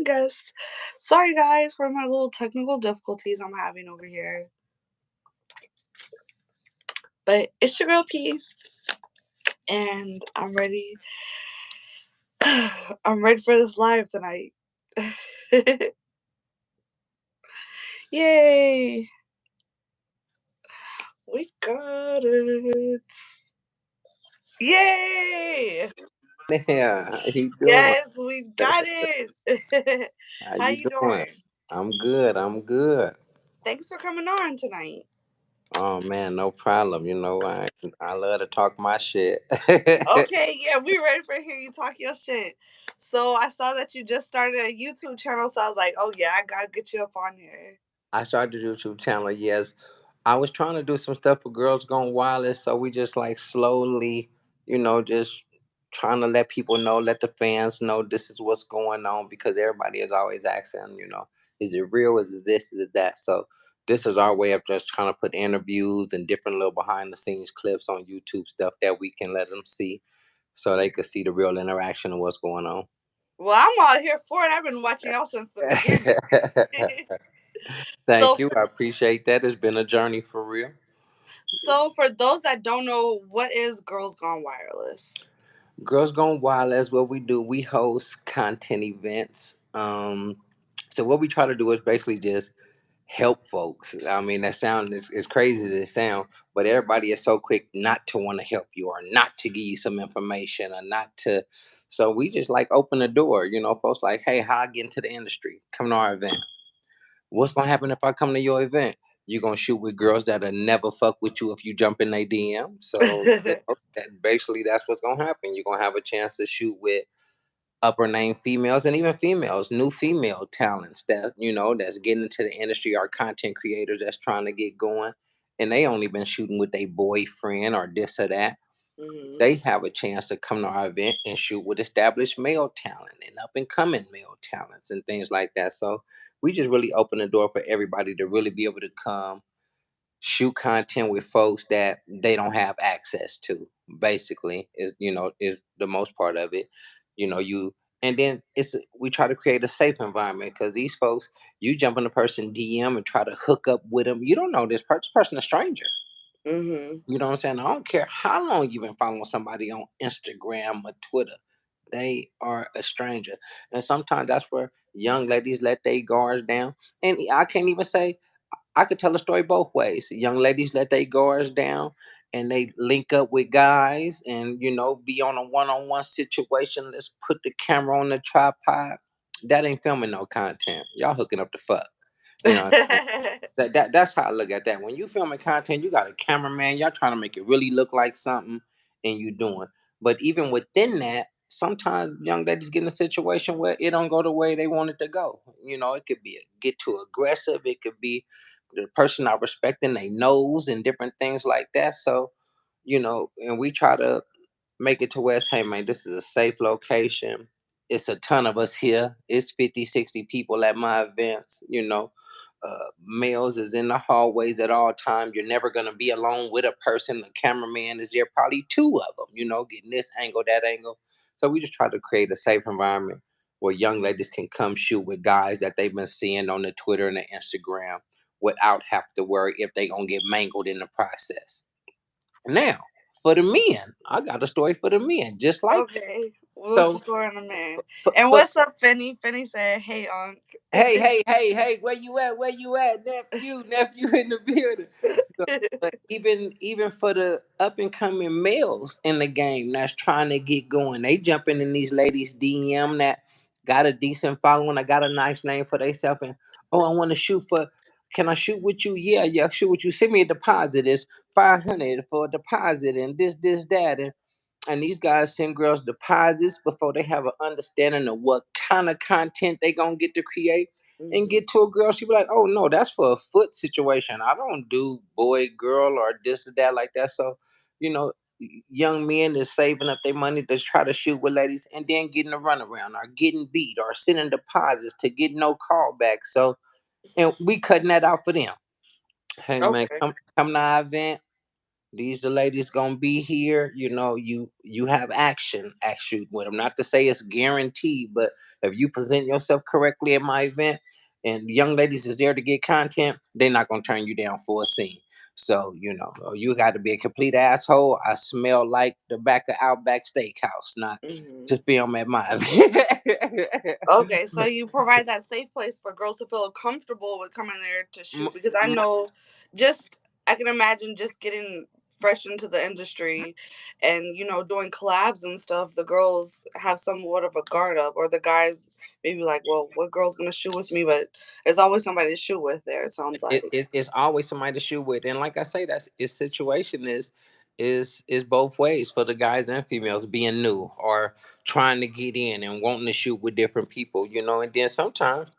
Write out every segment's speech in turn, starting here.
guest. Sorry, guys, for my little technical difficulties I'm having over here. But it's your girl P, and I'm ready. I'm ready for this live tonight. Yay! We got it. Yay! Yeah, how you doing? Yes, we got it. How How you you doing? doing? I'm good. I'm good. Thanks for coming on tonight. Oh man, no problem. I love to talk my shit. Okay, yeah, we ready for hear you talk your shit. So I saw that you just started a YouTube channel, so I was like, oh yeah, I gotta get you up on here. I started a YouTube channel. Yes, I was trying to do some stuff for Girls Gone Wireless, so we just like slowly, just trying to let people know, let the fans know this is what's going on because everybody is always asking, is it real? Is it this? Is it that? So this is our way of just trying to put interviews and different little behind the scenes clips on YouTube stuff that we can let them see, so they could see the real interaction of what's going on. Well, I'm all here for it. I've been watching y'all since the beginning. Thank so you. for I appreciate that. It's been a journey for real. so for those that don't know, what is Girls Gone Wireless? Girls Gone Wild, that's what we do. We host content events. So what we try to do is basically just help folks. I mean, that sound is crazy as it sound, but everybody is so quick not to want to help you or not to give you some information or not to. So we just like open the door. Folks like, hey, how I get into the industry? Come to our event. What's gonna happen if I come to your event? You're gonna shoot with girls that'll never fuck with you if you jump in their DM. So that basically that's what's gonna happen. You're gonna have a chance to shoot with upper name females and even females, new female talents that's getting into the industry, our content creators that's trying to get going, and they only been shooting with their boyfriend or this or that. hmm They have a chance to come to our event and shoot with established male talent and up and coming male talents and things like that. So we just really open the door for everybody to really be able to come shoot content with folks that they don't have access to. Basically, is the most part of it. You and then we try to create a safe environment because these folks, you jump in a person DM and try to hook up with them. You don't know this person a stranger. hmm You know what I'm saying? I don't care how long you've been following somebody on Instagram or Twitter. They are a stranger. And sometimes that's where young ladies let their guards down. And I can't even say I could tell a story both ways. Young ladies let their guards down and they link up with guys and be on a one-on-one situation. Let's put the camera on the tripod. That ain't filming no content. Y'all hooking up the fuck. You know what I'm saying? That's how I look at that. When you filming content, you got a cameraman. Y'all trying to make it really look like something, and you doing. But even within that, sometimes young ladies get in a situation where it don't go the way they want it to go. It could be get too aggressive. It could be the person not respecting their nose and different things like that. So, and we try to make it to where it's, hey man, this is a safe location. It's a ton of us here. It's 50, 60 people at my events. Males is in the hallways at all time. You're never gonna be alone with a person. The cameraman is there, probably two of them. Getting this angle, that angle. So we just try to create a safe environment where young ladies can come shoot with guys that they've been seeing on the Twitter and the Instagram without have to worry if they gonna get mangled in the process. Now, for the men, I got a story for the men, just like that. okay, what's the So, story on the man? And for what's up, Finny? Finny said, "Hey, Unc." hey, hey, hey, hey, where you at? Where you at, nephew in the building. So, but even for the up and coming males in the game that's trying to get going, they jumping in these ladies' DM that got a decent following, I got a nice name for themselves, and oh, I want to shoot for. Can I shoot with you? Yeah, yeah, shoot with you. Send me a deposit. It's 500 for a deposit, and this, that, and these guys send girls deposits before they have an understanding of what kind of content they gonna get to create and hmm get to a girl. She be like, oh no, that's for a foot situation. I don't do boy, girl, or this or that like that. So, you know, young men is saving up their money to try to shoot with ladies and then getting a runaround or getting beat or sending deposits to get no call back. So and we cutting that out for them. Hey man, Okay. come to our event. these the ladies gonna be here. You have act shoot with them. Not to say it's guaranteed, but if you present yourself correctly at my event, and the young ladies is there to get content, they're not gonna turn you down for a scene. So you got to be a complete asshole. I smell like the back of Outback Steakhouse, not to Mhm. film at my event. Okay, so you provide that safe place for girls to feel comfortable with coming there to M- shoot, because I m- know, just I can imagine just getting fresh into the industry and doing collabs and stuff, the girls have somewhat of a guard up, or the guys maybe like, well, what girl's gonna shoot with me? But there's always somebody to shoot with there, it sounds like. it's always somebody to shoot with, and like I say, that's its situation is both ways for the guys and females being new or trying to get in and wanting to shoot with different people, and then sometimes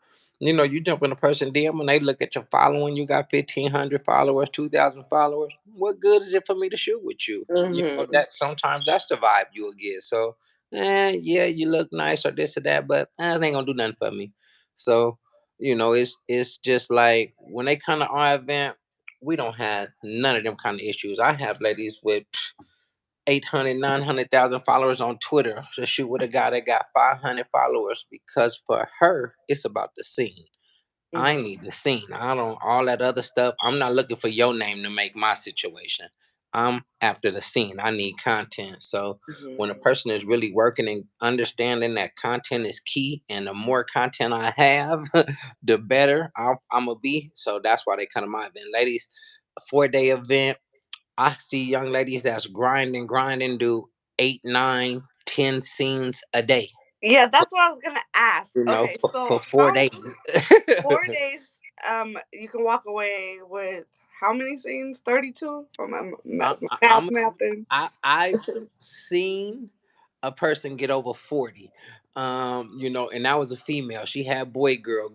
you jump in a person DM and they look at your following, you got 1,500 followers, 2,000 followers. What good is it for me to shoot with you? Hmm. That sometimes that's the vibe you'll get. So yeah, you look nice or this or that, but it ain't gonna do nothing for me. So it's just like when they come to our event, we don't have none of them kind of issues. I have ladies with 800, 900,000 followers on Twitter to shoot with a guy that got 500 followers, because for her it's about the scene. I Hmm. need the scene. I don't all that other stuff. I'm not looking for your name to make my situation. I'm after the scene. I need content. So when a Hmm. person is really working and understanding that content is key, and the more content I have, the better I'm gonna be. So that's why they come to my event, ladies. A 4-day event. I see young ladies that's grinding, do 8, 9, 10 scenes a day. Yeah, that's what I was gonna ask. Okay, For so four how days. 4 days, you can walk away with how many scenes? 32 from my math I'm mathing. I've seen a person get over 40. And that was a female. She had boy girl,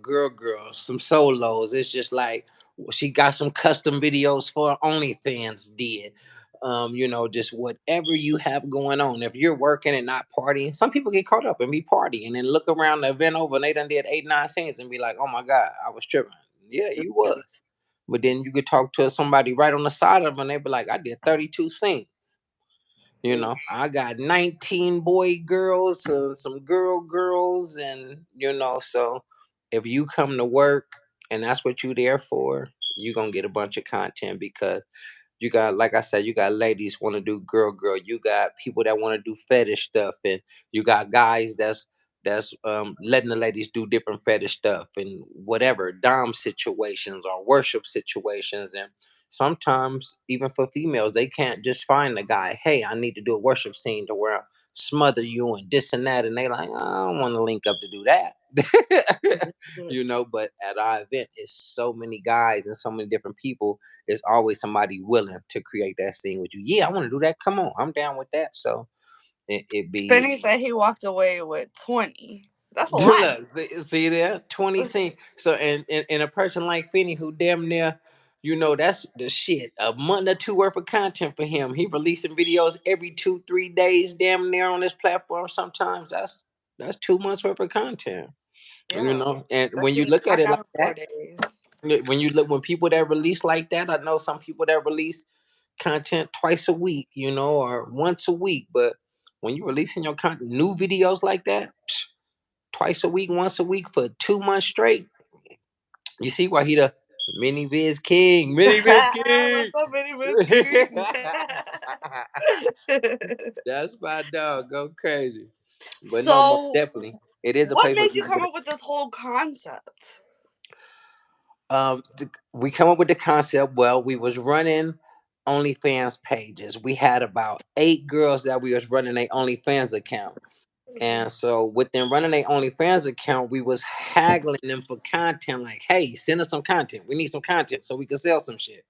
some solos. It's just like she got some custom videos for OnlyFans did. Just whatever you have going on. If you're working and not partying, some people get caught up and be partying and then look around the event over and they done did 8, 9 scenes and be like, oh my God, I was tripping. Yeah, you was. But then you could talk to somebody right on the side of them and they be like, I did 32 scenes. Mm. I got 19 boy girls, some girls, and so if you come to work and that's what you there for, you're gonna get a bunch of content, because you got, like I said, you got ladies want to do girl. You got people that want to do fetish stuff, and you got guys that's letting the ladies do different fetish stuff and whatever dom situations or worship situations. And sometimes even for females, they can't just find a guy. Hey, I need to do a worship scene to where I smother you and this and that, and they like, I don't want to link up to do that. But at our event, it's so many guys and so many different people. There's always somebody willing to create that scene with you. Yeah, I want to do that. Come on, I'm down with that. So it be Finney said he walked away with 20. That's a lot. look, see there, 20 scenes. So and a person like Finney who damn near, that's the shit. A month or two worth of content for him. He releasing videos every 2, 3 days, damn near on this platform. Sometimes that's 2 months worth of content. Yeah, And that when you can look at knock it out like in that, 4 days. when people that release like that, I know some people that release content twice a week, or once a week. But when you're releasing your content, new videos like that, twice a week, once a week for 2 months straight, you see why he the mini Viz King, mini Viz King. What's up, Vinny Whiskey? That's my dog. Go crazy. But no, most So, definitely, it is a what place where made you you can come get up with this whole concept? we come up with the concept. Well, we was running OnlyFans pages. We had about 8 girls that we was running a OnlyFans account. Mhm. And so with them running their OnlyFans account, we was haggling them for content. Like, hey, send us some content. We need some content so we can sell some shit.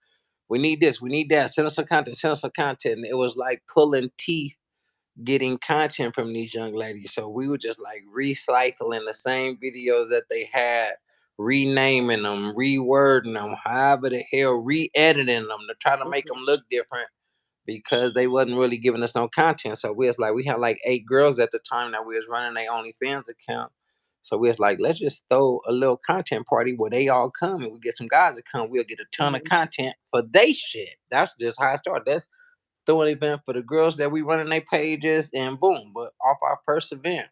We need this. We need that. Send us some content. Send us some content. And it was like pulling teeth getting content from these young ladies. So we were just like recycling the same videos that they had, renaming them, rewording them, however the hell, re-editing them to try to make them look different, because they wasn't really giving us no content. So we had like 8 girls at the time that we was running their OnlyFans account. So we was like, let's just throw a little content party where they all come and we get some guys to come. We'll get a ton of Mhm. content for they shit. That's just how I started. throw an event for the girls that we running their pages, and boom. But off our first event,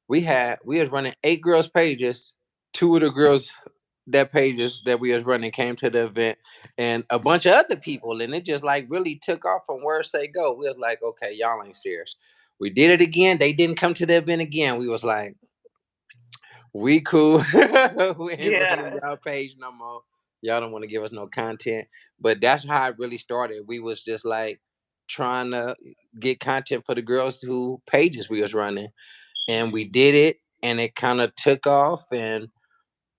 we was running 8 girls pages. Two of the girls that pages that we was running came to the event, and a bunch of other people, and it just like really took off from where say go. We was like, okay, y'all ain't serious. We did it again. They didn't come to the event again. We was like, we cool. We ain't running Yeah. y'all page no more. Y'all don't want to give us no content. But that's how it really started. We was just like trying to get content for the girls who pages we was running. And we did it, and it kind of took off, and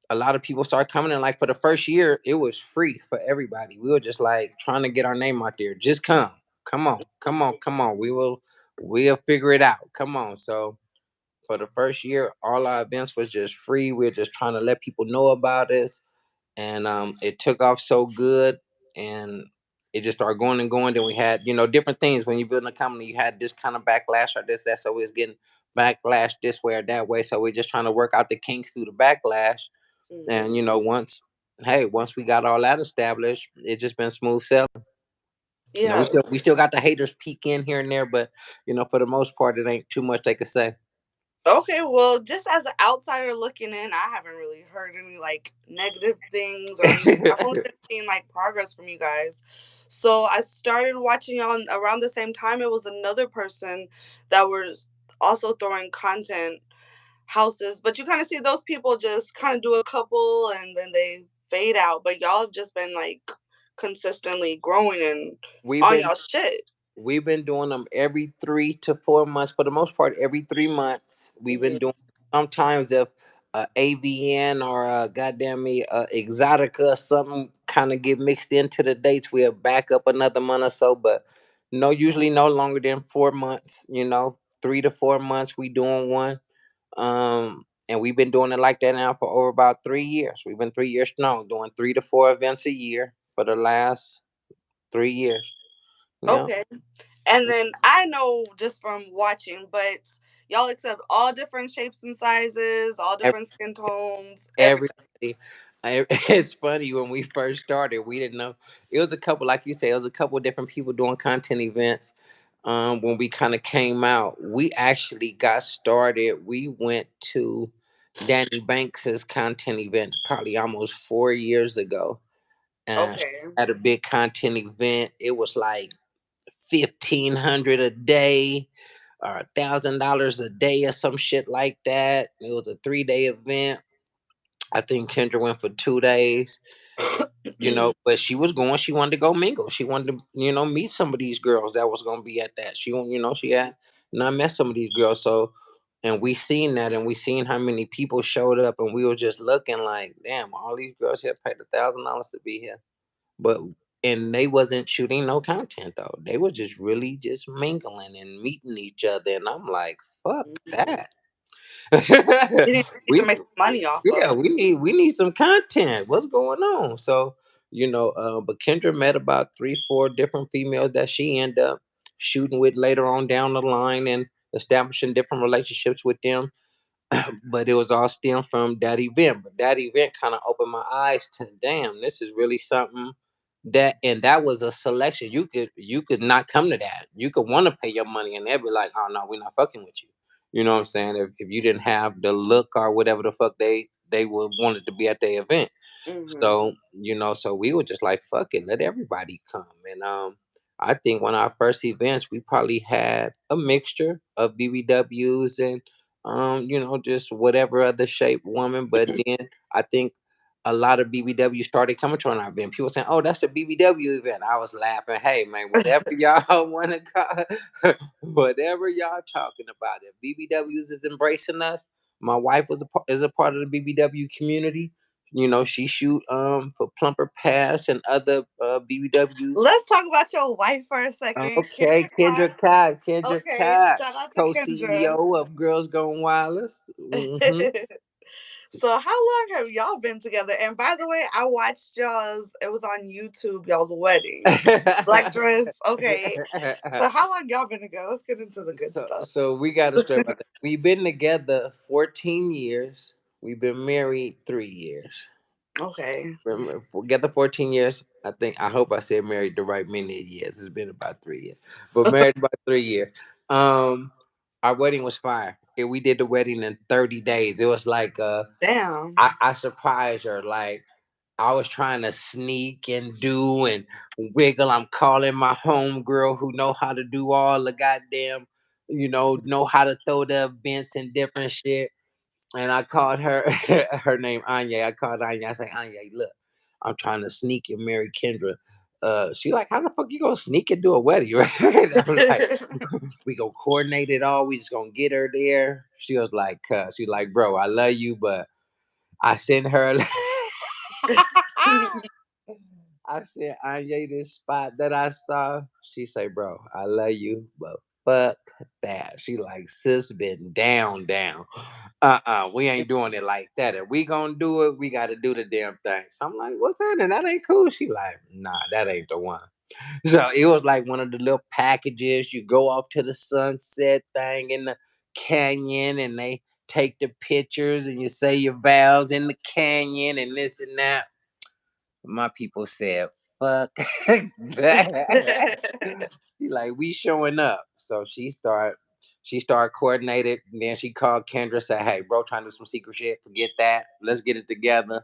a lot of people started coming in. Like for the first year, it was free for everybody. We were just like trying to get our name out there. Just come. Come on. Come on. Come on. We'll figure it out. Come on. So for the first year, all our events was just free. We are just trying to let people know about us, and it took off so good, and it just started going and going. Then we had, different things. When you build a company, you had this kind of backlash or this, that. So we was getting backlash this way or that way. So we're just trying to work out the kinks through the backlash. And Hmm. once we got all that established, it's just been smooth sailing. We Yeah. still got the haters peek in here and there, but for the most part, it ain't too much they could say. Okay, well, just as an outsider looking in, I haven't really heard any like negative things or anything. I've only been seeing like progress from you guys. So I started watching y'all around the same time. It was another person that was also throwing content houses, but you kind of see those people just kind of do a couple and then they fade out. But y'all have just been like consistently growing and we've on been y'all shit. We've been doing them every 3 to 4 months. For the most part, every 3 months. We've been Hmm. doing, sometimes if AVN or goddamn me Exotica or something kind of get mixed into the dates, we'll back up another month or so. But no, usually no longer than 4 months. 3 to 4 months we doing one. And we've been doing it like that now for over about 3 years. We've been 3 years strong, doing 3 to 4 events a year for the last 3 years. Yeah. Okay. And then I know just from watching, but y'all accept all different shapes and sizes, all different skin tones, everything. Everybody. It's funny, when we first started, we didn't know. It was a couple, like you said, it was a couple different people doing content events. When we kind of came out, we actually got started. We went to Danny Banks's content event probably almost 4 years ago, and Okay. at a big content event, it was like 1,500 a day or $1,000 a day or some shit like that. It was a 3-day event. I think Kendra went for 2 days, but she was going, she wanted to go mingle. She wanted to, meet some of these girls that was gonna be at that. She had not met some of these girls. So, and we seen that, and we seen how many people showed up, and we were just looking like, damn, all these girls here paid $1,000 to be here. But and they wasn't shooting no content though. They were just really just mingling and meeting each other. And I'm like, fuck Mhm. that. Getting something to we make money off Yeah, of. we need some content. What's going on? So, but Kendra met about 3, 4 different females that she ended up shooting with later on down the line, and establishing different relationships with them. But it was all stemmed from that event. But that event kind of opened my eyes to, damn, this is really something. And that was a selection. You could not come to that. You could want to pay your money, and they'd be like, oh no, we're not fucking with you. You know what I'm saying? If you didn't have the look or whatever the fuck they would wanted to be at the event. Hmm. So we were just like, fuck it, let everybody come. And I think one of our first events, we probably had a mixture of BBWs and just whatever other shape woman. But then I think a lot of BBW started coming to our event. People saying, "Oh, that's the BBW event." I was laughing. Hey, man, whatever y'all want to call, whatever y'all talking about. If BBWs is embracing us, my wife is a part of the BBW community. She shoot for Plumper Pass and other BBWs. Let's talk about your wife for a second, Okay, Kendra Cox. Kendra Okay, shout Cox, out to Kendra. co-CEO of Girls Gone Wireless. So how long have y'all been together? And by the way, I watched y'all's, it was on YouTube, y'all's wedding. Black dress. Okay. So how long y'all been together? Let's get into the good so, stuff. so we got to start about that. We've been together 14 years. We've been married 3 years. Okay. Forget the 14 years. I hope I said married the right many years. It's been about 3 years, but married about 3 years. Um, our wedding was fire. We did the wedding in 30 days. It was like Damn. I surprised her. Like I was trying to sneak and do and wiggle. I'm calling my homegirl who know how to do all the goddamn, know how to throw the events and different shit. And I called her, her name Anya. I called Anya. I say, Anya, look, I'm trying to sneak and marry Kendra. She like, how the fuck you gonna sneak and do a wedding? Right? I'm like, we gonna coordinate it all. We just gonna get her there. She was like, she like, bro, I love you, but I sent her. I said, Anya, this spot that I saw. She say, bro, I love you, but fuck that. She like, sis been down, down. We ain't doing it like that. If we gonna do it, we gotta do the damn thing. So I'm like, what's that? And that ain't cool. She like, nah, that ain't the one. So it was like one of the little packages. You go off to the sunset thing in the canyon and they take the pictures and you say your vows in the canyon and this and that. My people said, fuck that. She like, we showing up. So she started coordinated. And then she called Kendra, said, hey, bro, trying to do some secret shit. Forget that. Let's get it together.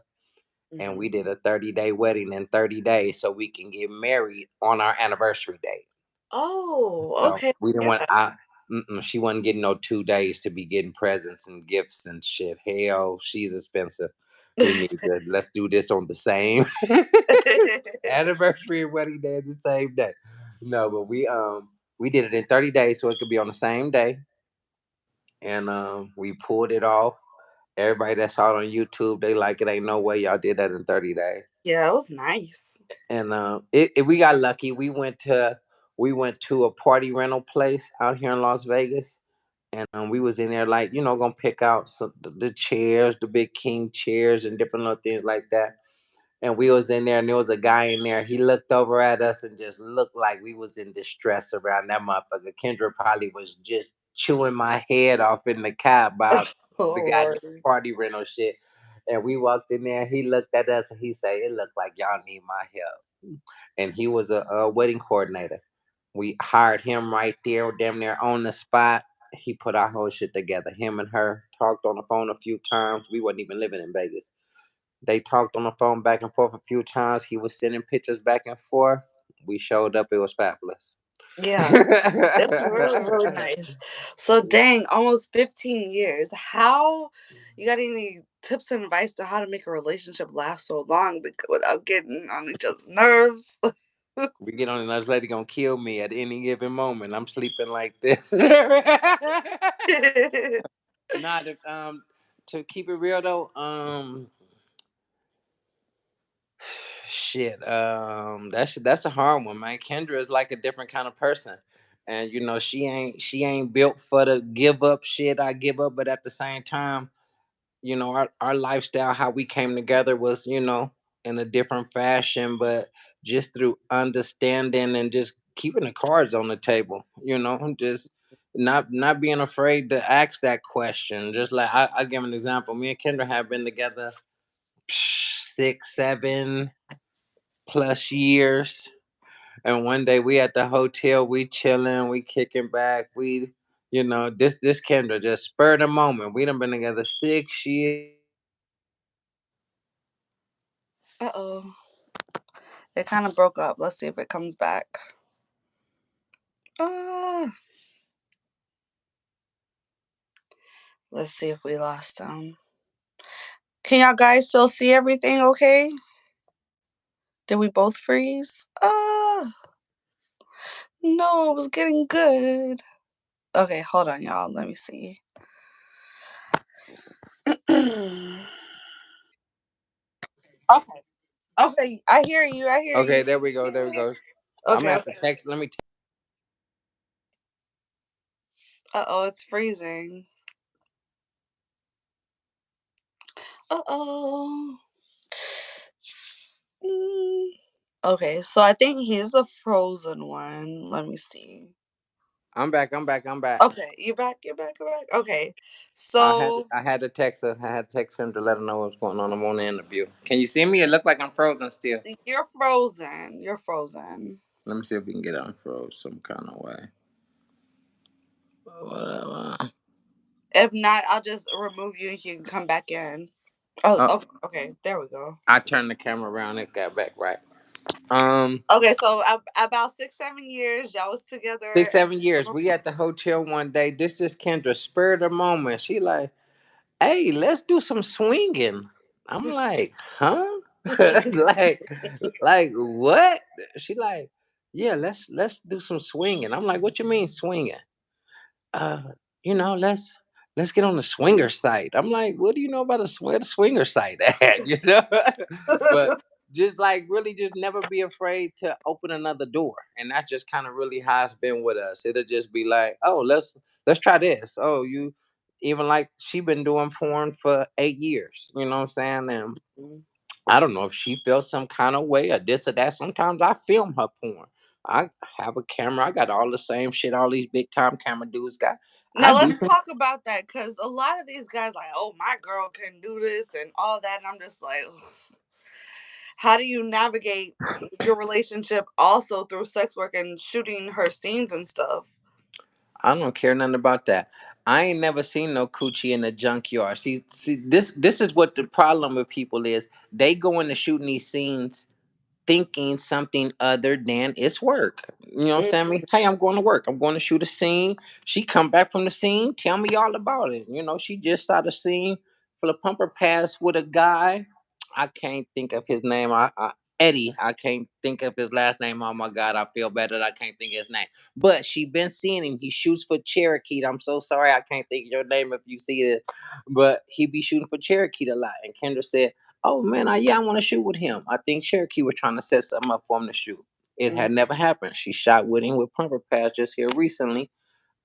And Mhm. we did a 30-day wedding in 30 days so we can get married on our anniversary date. Oh, So okay. we didn't Yeah. want she wasn't getting no 2 days to be getting presents and gifts and shit. Hell, she's expensive. We need to let's do this on the same anniversary and wedding day at the same day. No, but we did it in 30 days so it could be on the same day. And we pulled it off. Everybody that saw it on YouTube, they like it. Ain't no way y'all did that in 30 days. Yeah, it was nice. And we got lucky. We went to a party rental place out here in Las Vegas, and we was in there like gonna pick out the chairs, the big king chairs, and different little things like that. And we was in there, and there was a guy in there. He looked over at us and just looked like we was in distress around that motherfucker. Kendra probably was just chewing my head off in the cab about the Oh goddamn Lord. party rental shit. And we walked in there. He looked at us and he said, "It looked like y'all need my help." And he was a wedding coordinator. We hired him right there, damn near on the spot. He put our whole shit together. Him and her talked on the phone a few times. We wasn't even living in Vegas. They talked on the phone back and forth a few times. He was sending pictures back and forth. We showed up. It was fabulous. Yeah. It was really, really nice. So dang, almost 15 years. How you got any tips and advice to how to make a relationship last so long without getting on each other's nerves? We get on another lady gonna kill me at any given moment. I'm sleeping like this. Nah, to keep it real though, shit, that's a hard one, man. Kendra is like a different kind of person, and she ain't built for the give up shit. I give up, but at the same time, our lifestyle, how we came together was in a different fashion, but just through understanding and just keeping the cards on the table, just not being afraid to ask that question. Just like I give an example. Me and Kendra have been together 6, 7 plus years. And one day we at the hotel, we chilling, we kicking back, this Kendra just spurred a moment. We done been together 6 years. Uh-oh. It kind of broke up. Let's see if it comes back. Uh, let's see if we lost them. Can y'all guys still see everything okay? Did we both freeze? No, it was getting good. Okay, hold on, y'all. Let me see. Okay. Okay. I hear you. I hear Okay, you. there we go. There we go. I'm gonna Okay, have to okay. text. Let me. Uh-oh, it's freezing. Uh-oh. Mm. Okay, so I think he's the frozen one. Let me see. I'm back. I'm back. I'm back. Okay, you're back. You're back. You're back. Okay, so I had to text her. I had to text him to let her know what's going on. I'm on the interview. Can you see me? It look like I'm frozen still. you're frozen. You're frozen. Let me see if we can get it unfroze some kind of way. Whatever. If not, I'll just remove you and you can come back in. Oh, Oh, okay. Okay, there we go. I turned the camera around. It got back right. Um, Okay, so about 6, 7 years, y'all was together. six, 7 years. We at the hotel one day. This is Kendra. Spur of the moment. She like, hey, let's do some swinging. I'm like, huh? like, like what? She like, yeah, let's do some swinging. I'm like, what you mean swinging? uh, let's get on the swinger site. I'm like, what do you know about where the swinger site at? But just like really just never be afraid to open another door. And that's just kind of really how it's been with us. It'll just be like, oh, let's try this. Oh, you even like she been doing porn for 8 years, you know what I'm saying? And I don't know if she feels some kind of way or this or that. Sometimes I film her porn. I have a camera. I got all the same shit all these big time camera dudes got. I Now do let's some. talk about that because a lot of these guys like, oh, my girl can do this and all that, and I'm just like, ugh. How do you navigate your relationship also through sex work and shooting her scenes and stuff? I don't care nothing about that. I ain't never seen no coochie in the junkyard. See, this is what the problem with people is. They go into shooting these scenes thinking something other than it's work. You know what I'm saying? I Mhm. mean, hey, I'm going to work. I'm going to shoot a scene. She come back from the scene, tell me all about it. She just saw the scene for the pumper pass with a guy. I can't think of his name. Eddie. I can't think of his last name. Oh my God, I feel bad that I can't think of his name. But she been seeing him. He shoots for Cherokee. I'm so sorry I can't think of your name if you see it. But he be shooting for Cherokee a lot. And Kendra said, oh man, yeah, I want to shoot with him. I think Cherokee was trying to set something up for him to shoot. It Mhm. had never happened. She shot with him with Pumper Pass just here recently.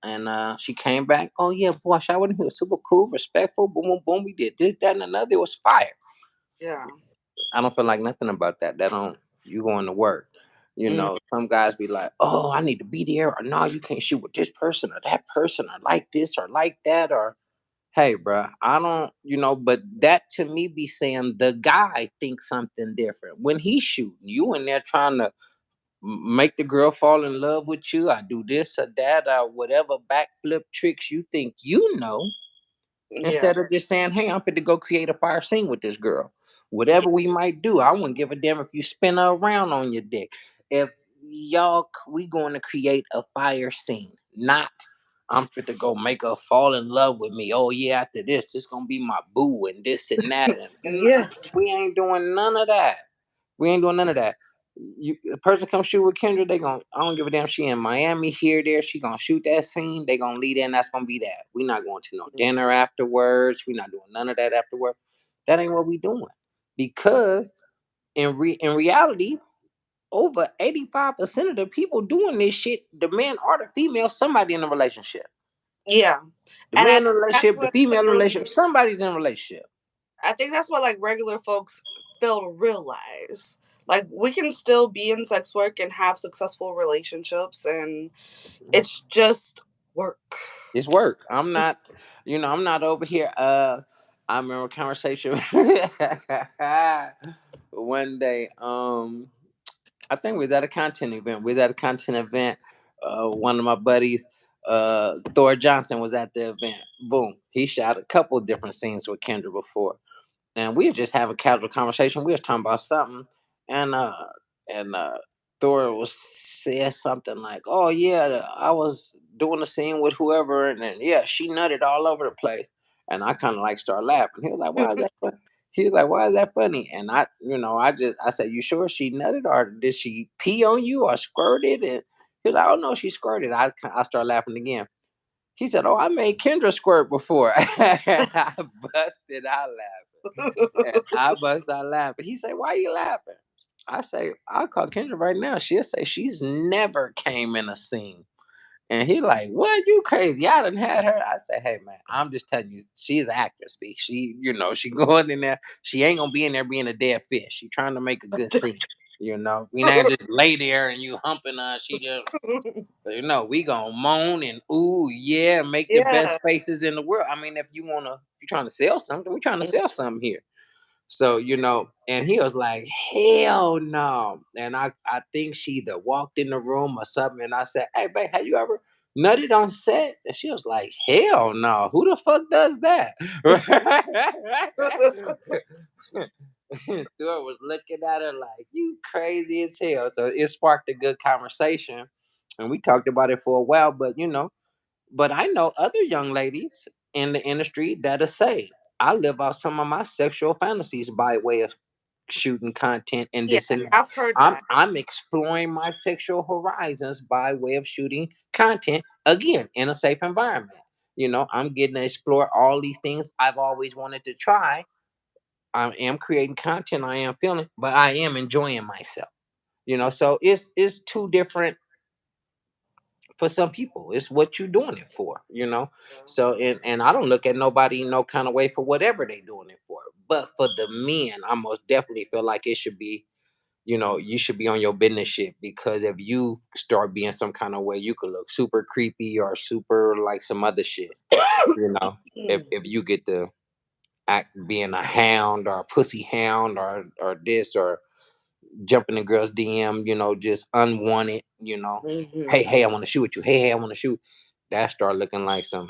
And she came back. Oh yeah, boy, I shot with him. He was super cool, respectful. Boom, boom, boom. We did this, that, and another. It was fire. Yeah. I don't feel like nothing about that. That don't you going to work. Mm, Some guys be like, oh, I need to be there, or no, you can't shoot with this person or that person, or like this or like that, or hey, bruh, I don't, but that to me be saying the guy thinks something different. When he's shooting, you in there trying to make the girl fall in love with you. I do this or that or whatever backflip tricks you think you know. yeah. Instead of just saying, hey, I'm fit to go create a fire scene with this girl. Whatever we might do, I wouldn't give a damn if you spin her around on your dick. If we going to create a fire scene, not I'm fit to go make her fall in love with me. Oh yeah, after this gonna be my boo and this and that. And Yes. we ain't doing none of that. We ain't doing none of that. The person come shoot with Kendra, they gon' I don't give a damn. She in Miami, here, there. She gonna shoot that scene. They gonna lead in. That's gonna be that. We not going to no dinner afterwards. We not doing none of that afterwards. That ain't what we doing. Because in reality, over 85% of the people doing this shit, the men or the female, somebody in a relationship. Yeah. The And man in a that's relationship, the what female in a relationship, somebody's in a relationship. I think that's what like regular folks fail to realize. Like we can still be in sex work and have successful relationships and it's just work. It's work. I'm not over here. I remember a conversation one day. I think we was at a content event. We was at a content event. One of my buddies, Thor Johnson, was at the event. Boom. He shot a couple different scenes with Kendra before, and we were just having casual conversation. We was talking about something, and Thor was said something like, "Oh yeah, I was doing a scene with whoever, and then yeah, she nutted all over the place." And I kind of like started laughing. He was like, "Why is that funny?" He was like, "Why is that funny?" And I said, "You sure she nutted, or did she pee on you, or squirted?" And he was like, "Oh no, she squirted." I started laughing again. He said, "Oh, I made Kendra squirt before." I busted out laughing. And I bust out laughing. He say, "Why you laughing?" I say, "I'll call Kendra right now. She'll say she's never came in a scene." And he like, "What? You crazy? I done had her." I say, "Hey man, I'm just telling you, she's an actress. B. She going in there. She ain't gonna be in there being a dead fish. She trying to make a good scene." We not just lay there and you humping her. She just, we gonna moan and ooh yeah, make the Yeah. best faces in the world. I mean, if you're trying to sell something, we trying to sell something here. So, and he was like, hell no. And I think she either walked in the room or something. And I said, hey, babe, have you ever nutted on set? And she was like, hell no. Who the fuck does that? Stuart was looking at her like, you crazy as hell. So it sparked a good conversation. And we talked about it for a while. But I know other young ladies in the industry that'll say, I live out some of my sexual fantasies by way of shooting content and Yeah, this and that. I've heard I'm that. I'm exploring my sexual horizons by way of shooting content again in a safe environment. I'm getting to explore all these things I've always wanted to try. I am creating content, I am feeling, but I am enjoying myself. So it's two different for some people. It's what you're doing it for. So and I don't look at nobody no kind of way for whatever they doing it for. But for the men, I most definitely feel like it should be, you should be on your business shit, because if you start being some kind of way, you could look super creepy or super like some other shit. You know, Mm, if you get to act being a hound or a pussy hound or this or jumping in girls' DM, just unwanted, hey, mhm. hey, I want to shoot with you. Hey, hey, I want to shoot. That start looking like some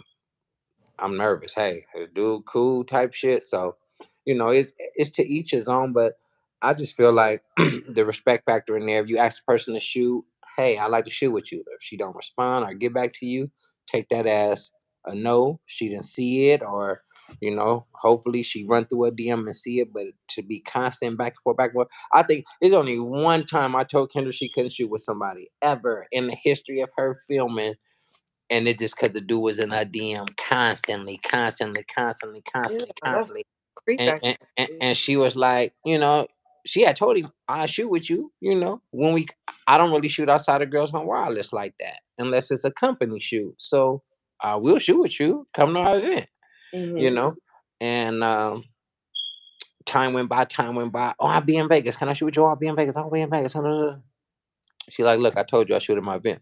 I'm nervous. Hey, this dude cool type shit. So, it's to each his own, but I just feel like the respect factor in there. If you ask a person to shoot, hey, I like to shoot with you. If she don't respond or get back to you, take that as a no. She didn't see it, or hopefully she run through a DM and see it. But to be constant back and forth, back and forth. I think it's only one time I told Kendra she couldn't shoot with somebody ever in the history of her filming, and it just because the dude was in her DM constantly, constantly, constantly, Yeah, constantly, that's constantly. creep And, and, and, activity. and she was like, she had told him, I shoot with you, when I don't really shoot outside of Girls Gone Wireless like that, unless it's a company shoot. So I will shoot with you, come to our event, you Mhm. know? And time went by, time went by. Oh, I'll be in Vegas. Can I shoot with you? Oh, I'll be in Vegas. I'll be in Vegas. She like, look, I told you I shoot at my event.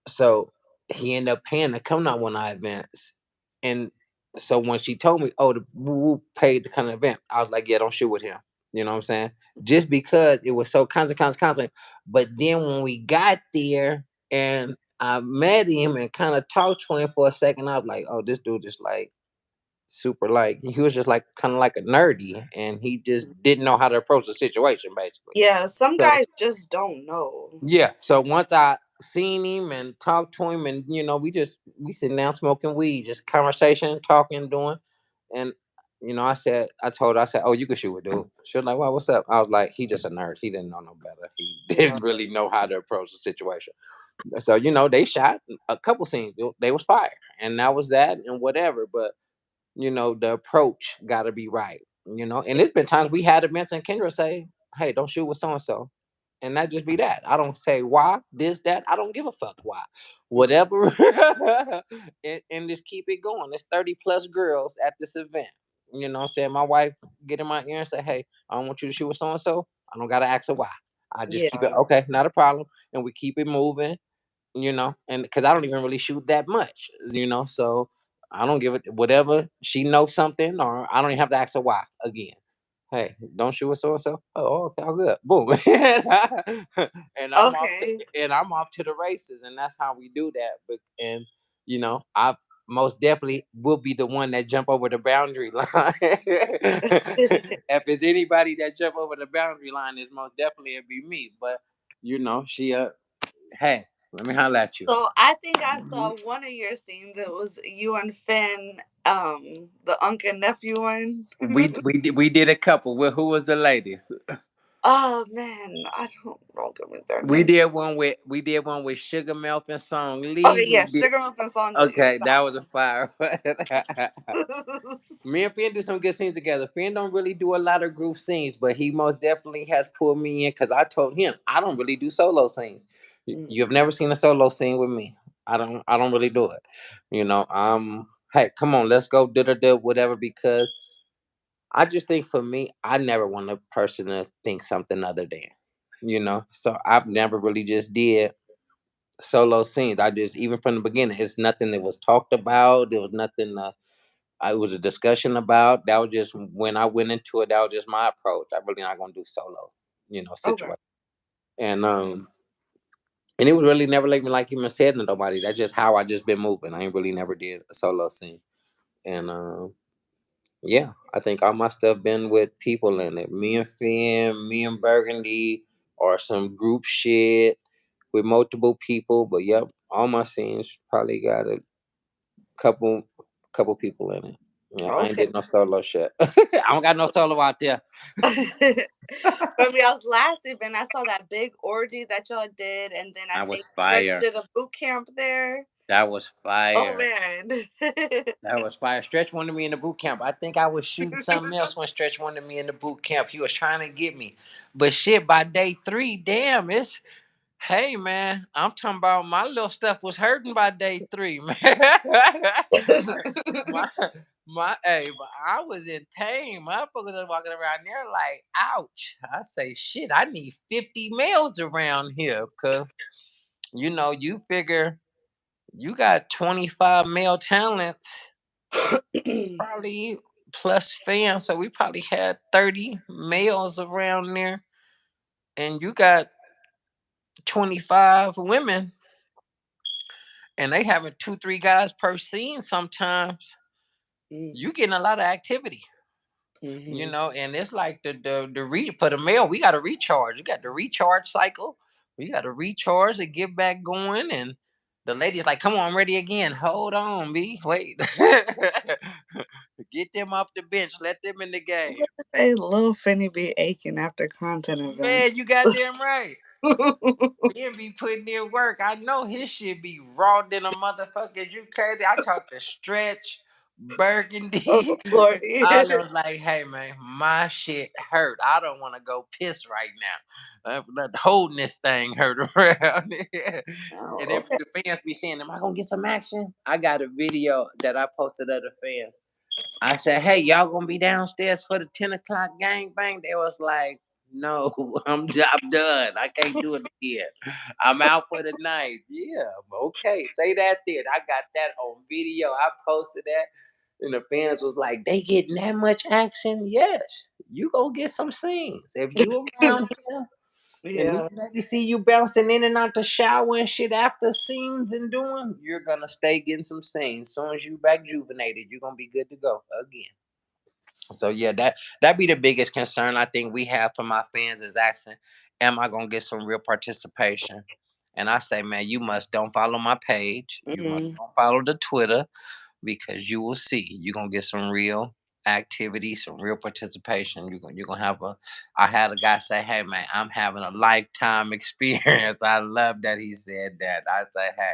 So he ended up paying to come to one of our events. And so when she told me, oh, the woo woo paid to come to the event, I was like, yeah, don't shoot with him. You know what I'm saying? Just because it was so constant, constant, constant. But then when we got there and I met him and kind of talked to him for a second, I was like, oh, this dude is like super like he was just like kind of like a nerdy, and he just didn't know how to approach the situation basically. Yeah, some So guys just don't know. yeah. So once I seen him and talked to him, and we sitting down smoking weed, just conversation, talking, doing, and I told her, I said, "Oh, you can shoot with dude." She was like, "Well, what's up?" I was like, "He just a nerd. He didn't know no better. He Yeah. didn't really know how to approach the situation." So they shot a couple scenes. They was fire, and that was that, and whatever. But the approach got to be right. And there's been times we had events and Kendra say, "Hey, don't shoot with so and so," and that just be that. I don't say why this that. I don't give a fuck why, whatever, and just keep it going. There's 30 plus girls at this event. What I'm saying, my wife get in my ear and say, "Hey, I don't want you to shoot with so and so." I don't gotta ask her why. I just keep it Yeah. okay, not a problem, and we keep it moving. And because I don't even really shoot that much, so I don't give it whatever. She knows something, or I don't even have to ask her why again. Hey, don't shoot with so and so. Oh, okay, all good. Boom. and I'm off to, Okay. and I'm off to the races, and that's how we do that. But and I most definitely will be the one that jump over the boundary line. If it's anybody that jump over the boundary line, it's most definitely it'd be me. But she hey, let me holler at you. So I think I Mhm. saw one of your scenes. It was you and Finn, the uncle and nephew one. We did a couple. Who was the ladies? Oh man, I don't give me their We name. did one with Sugar Mouth and Song Lee. Okay, We yeah, did Sugar Muff and Song Lee. It's okay. That that was a fire. one. Me and Finn do some good scenes together. Finn don't really do a lot of group scenes, but he most definitely has pulled me in because I told him I don't really do solo scenes. Mm, You have never seen a solo scene with me. I don't really do it. Hey, come on, let's go do the whatever, because I just think for me, I never want a person to think something other than. So I've never really just did solo scenes. I just, even from the beginning, it's nothing that was talked about. There was nothing. It was a discussion about. That was just when I went into it. That was just my approach. I really not gonna do solo, Okay. situation. And it was really never like even said to nobody. That's just how I just been moving. I ain't really never did a solo scene. And yeah, I think all my stuff been with people in it. Me and Finn, me and Burgundy, or some group shit with multiple people. But yep, all my scenes probably got a couple couple people in it. Yeah, I ain't Okay. did no solo shit. I don't got no solo out there. From y'all's last event, I saw that big orgy that y'all did, and then I That was think Stretch fire. did a boot camp there. That was Oh fire. man. That was fire. Stretch wanted me in the boot camp. I think I was shooting something else when Stretch wanted me in the boot camp. He was trying to get me. But shit, by day 3, damn, hey man, I'm talking about my little stuff was hurting by day 3, man. my hey, but I was in pain. Motherfuckers are walking around there like, ouch. I say, shit, I need 50 males around here. Cause you figure you got 25 male talents, probably plus fans. So we probably had 30 males around there. And you got 25 women, and they having 2, 3 guys per scene sometimes. Mm, You getting a lot of activity. mhm. And it's like for the male, we got to recharge. You got the recharge cycle. We got to recharge and get back going. And the lady's like, "Come on, I'm ready again. Hold on, B. Wait, get them off the bench. Let them in the I was game." gonna say Lil Finny be aching after content events. Man, you goddamn right. Ben be putting in work. I know his shit be raw than a motherfucker. You crazy? I talked to Stretch, Oh Burgundy. Lord. I was like, hey man, my shit hurt. I don't want to go piss right now. I'm holding this thing hurt around here. And Oh, then okay. the fans be saying, am I gonna get some action? I got a video that I posted of the fans. I said, hey, y'all gonna be downstairs for the 10 o'clock gang bang? They was like, no, I'm done. I can't do it again. I'm out for the night. Yeah, okay. Say that then. I got that on video. I posted that. And the fans was like, they getting that much action? Yes. You gonna get some scenes. If you around here and these Yeah. ladies see you bouncing in and out the shower and shit after scenes and doing, you're gonna stay getting some scenes. As soon as you back juvenated, you're gonna be good to go again. So yeah, that be the biggest concern I think we have from my fans is asking, am I gonna get some real participation? And I say, man, you must don't follow my page. You must Mhm. don't follow the Twitter because you will see you're gonna get some real activity, some real participation. You're gonna have a I had a guy say, hey man, I'm having a lifetime experience. I love that he said that. I say, hey,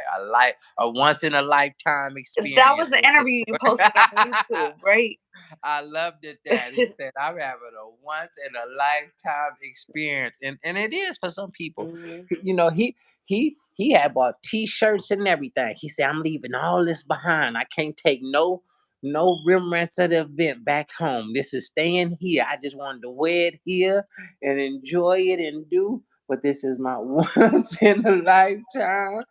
a once in a lifetime That was experience the with this. interview you posted on YouTube, right? I loved it that he said I'm having a once in a lifetime experience, and it is for some people. Mhm. He had bought T-shirts and everything. He said I'm leaving all this behind. I can't take no remnants of the event back home. This is staying here. I just wanted to wear it here and enjoy it and do. But this is my once in a lifetime.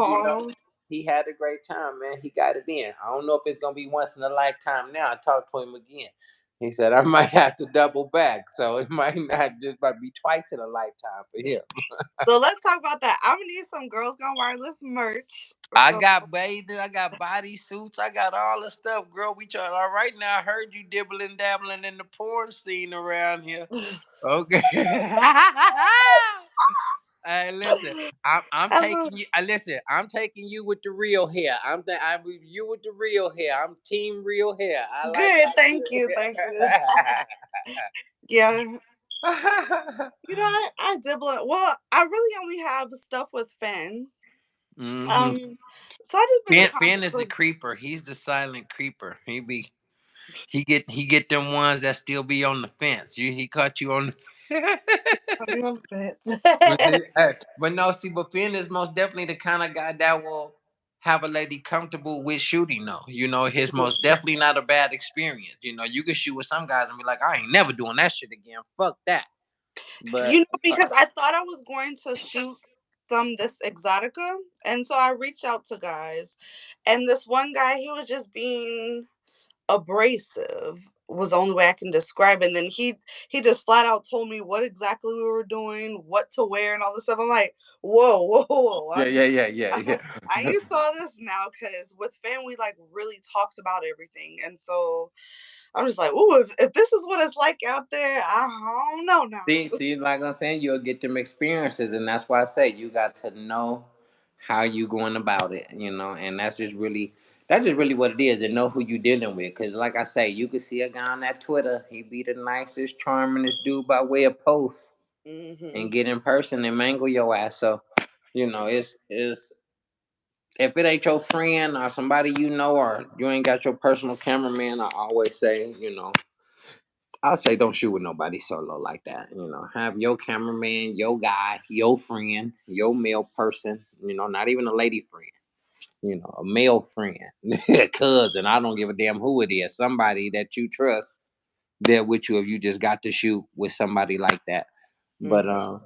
You know, Oh, he had a great time, man. He got it in. I don't know if it's gonna be once in a lifetime now. I talked to him again. He said I might have to double back, so it might not just might be twice in a lifetime for him. so let's talk about that. I'm gonna need some Girls Gone Wireless merch. I So got bathing, I got body suits, I got all the stuff, girl. We trying all right now. I heard you dibbling dabbling in the porn scene around here. Okay. Hey, listen, I'm I love taking you. Listen, I'm taking you with the real hair. I'm with you with the real hair. I'm team real hair. I like good. my Thank you. real Thank you. Yeah. hair. I dibble it. Well, I really only have stuff with Finn. hmm Um, so I just been in Finn contact is the with creeper. He's the silent creeper. He get them ones that still be on the fence. He caught you on the. real fits. But see, but no, see, but Finn is most definitely the kind of guy that will have a lady comfortable with shooting. Though, his most definitely not a bad experience. You can shoot with some guys and be like, I ain't never doing that shit again. Fuck that. But Because I thought I was going to shoot some this exotica, and so I reached out to guys, and this one guy, he was just being abrasive was the only way I can describe it. And then he just flat out told me what exactly we were doing, what to wear, and all this stuff. I'm like, whoa, whoa, whoa! yeah, yeah, yeah, yeah, I yeah. used to all this now because with fam we like really talked about everything, and so I'm just like, ooh, if this is what it's like out there, I don't know now. See, like I'm saying, you'll get them experiences, and that's why I say you got to know how you going about it, and that's just really what it is, and know who you dealing with. Cause like I say, you can see a guy on that Twitter, he be the nicest, charmingest dude by way of post, and Hmm. get in person and mangle your ass. So, it's if it ain't your friend or somebody or you ain't got your personal cameraman, I always say, I say don't shoot with nobody solo like that. Have your cameraman, your guy, your friend, your male person. Not even a lady friend. A male friend, cousin. I don't give a damn who it is. Somebody that you trust there with you if you just got to shoot with somebody like that. But Hmm.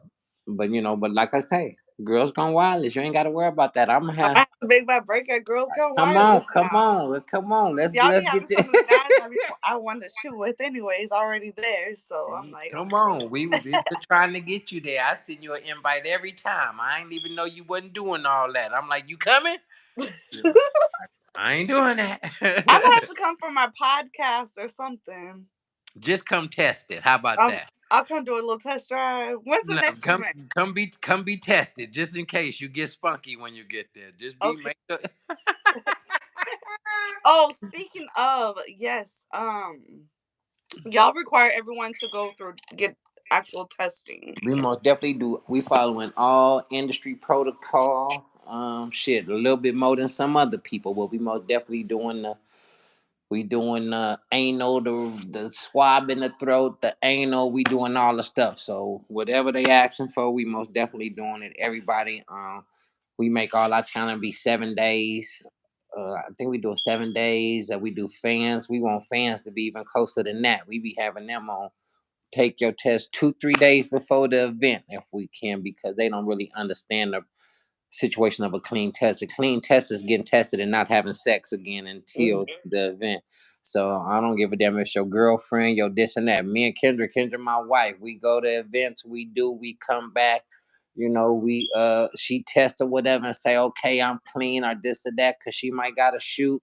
but like I say, girls gone wireless. You ain't got to worry about that. I'm gonna I have. might have to make my break at Girls Go Come on, Wireless come now. on, come on. Let's Y'all be let's get having this. some of the guys I wanted to shoot with anyways already there, so I'm like, Come okay. on, we've been trying to get you there. I send you an invite every time. I ain't even know you wasn't doing all that. I'm like, you coming? Yeah. I ain't doing I'm gonna that. have to come for my podcast or something. Just come test it. How about Um, that? I'll come do a little test drive. When's the No, next come event? come be tested just in case you get spunky when you get there. Just be Okay. make sure. Oh, speaking of, yes, y'all require everyone to go through get actual testing. We most definitely do. We following all industry protocol. Shit, a little bit more than some other people, but we most definitely doing the anal, the swab in the throat, the anal. We doing all the stuff. So whatever they asking for, we most definitely doing it. Everybody, we make all our talent be 7 days. I think we do 7 days. We do fans. We want fans to be even closer than that. We be having them on take your test 2 3 days before the event if we can because they don't really understand the situation of a clean test. A clean test is getting tested and not having sex again Mhm. until the event. So I don't give a damn if it's your girlfriend, your this and that. Me and Kendra, my wife, we go to events, we come back. She tests or whatever and say, okay, I'm clean or this or that, cause she might gotta shoot.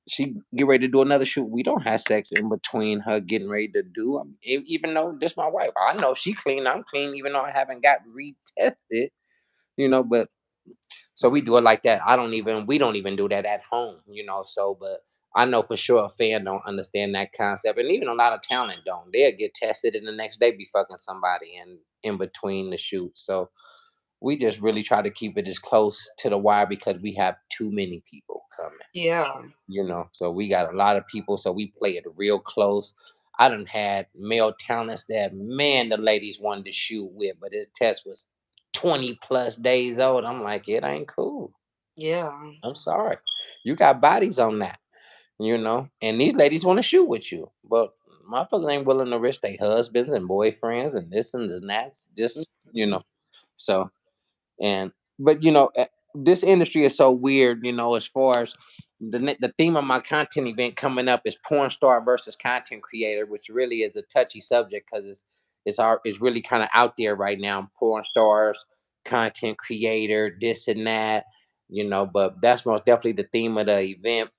She get ready to do another shoot. We don't have sex in between her getting ready to do. Even though this my wife, I know she clean. I'm clean, even though I haven't got retested. But so we do it like that. We don't even do that at home. So, but I know for sure a fan don't understand that concept, and even a lot of talent don't. They'll get tested, and the next day be fucking somebody in between the shoots. So we just really try to keep it as close to the wire because we have too many people coming. Yeah. So we got a lot of people, so we play it real close. I done had male talents that man the ladies wanted to shoot with, but his test was 20 plus days old. I'm like, it ain't cool. Yeah. I'm sorry. You got bodies on that, and these ladies want to shoot with you. But motherfuckers ain't willing to risk their husbands and boyfriends and this and that. Just, Mhm. so and but this industry is so weird, as far as the theme of my content event coming up is porn star versus content creator, which really is a touchy subject because it's really kind of out there right now. Porn stars, content creator, this and that, but that's most definitely the theme of the event.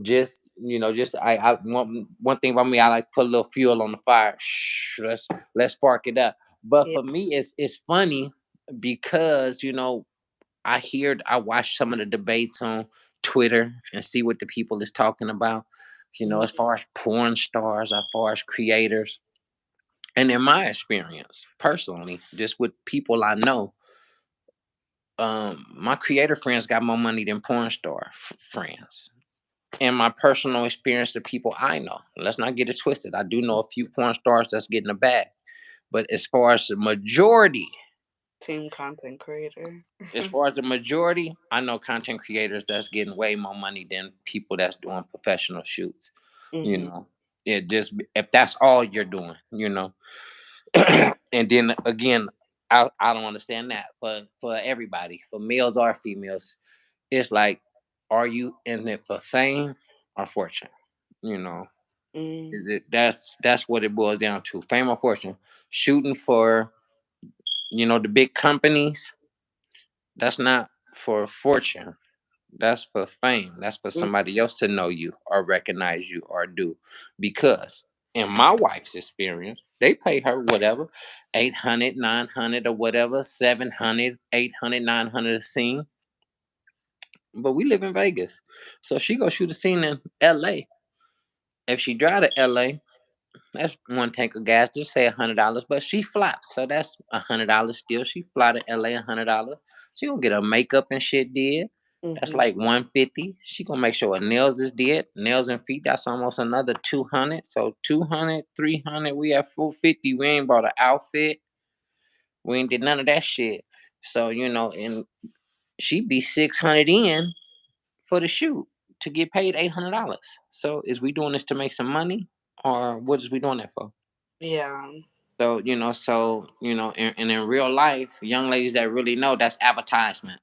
Just I one thing about me, I like to put a little fuel on the fire. Shh, let's spark it up. But Yeah. for me, it's funny because I watch some of the debates on Twitter and see what the people is talking about. Mhm. As far as porn stars, as far as creators, and in my experience, personally, just with people I know, my creator friends got more money than porn star friends. In my personal experience, the people I know, let's not get it twisted. I do know a few porn stars that's getting a bag, but Team content creator. as far as the majority, I know content creators that's getting way more money than people that's doing professional shoots. You Hmm. know, it just if that's all you're doing. And then again, I don't understand that for everybody, for males or females. It's like, are you in it for fame or fortune? You know, Mm, that's what it boils down to: fame or fortune. Shooting for the big companies. That's not for fortune. That's for fame. That's for mm, somebody else to know you or recognize you or do. Because in my wife's experience, they pay her whatever, 800, 900, or whatever, 700, 800, 900 a scene. But we live in Vegas. So she go shoot a scene in LA. If she drive to LA, that's one tank of gas. Just say $100, but she fly, so that's $100 still. She fly to LA, $100. She gonna get her makeup and shit did. That's mhm, like 150. She gonna make sure her nails is did, nails and feet. That's almost another 200. So 200, 300. We have 450. We ain't bought an outfit. We ain't did none of that shit. So and she be 600 in for the shoot to get paid $800. So is we doing this to make some money, or what is we doing that for? yeah, And in real life, young ladies that really know, that's advertisement.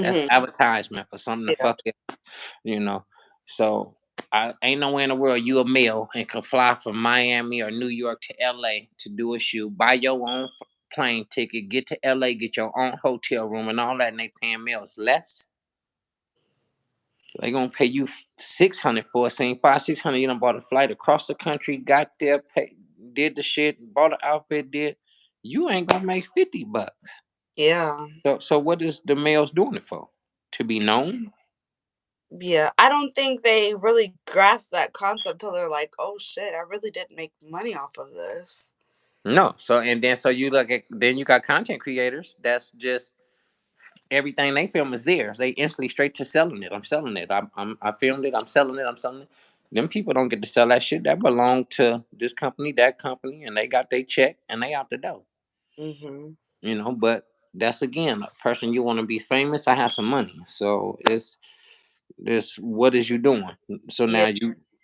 That's mhm, advertisement for something to yeah, fuck it, you know. So I ain't nowhere in the world you a male and can fly from Miami or New York to LA to do a shoot, buy your own plane ticket, get to LA, get your own hotel room and all that, and they paying males less. They gonna pay you 600 for a scene, 500, 600. You done bought a flight across the country, got there, did the shit, bought an outfit, did. You ain't gonna make $50. yeah, So what is the males doing it for? To be known? yeah. I don't think they really grasp that concept till they're like, "Oh shit, I really did make money off of this." No. So you look at, then you got content creators that's just everything they film is theirs. They instantly straight to selling it. I'm selling it. I filmed it. I'm selling it. I'm selling it. Them people don't get to sell that shit. That belong to this company, that company, and they got their check and they out the door. Mhm. But that's again a person you want to be famous. I have some money, so it's this. What is you doing? So Yeah, now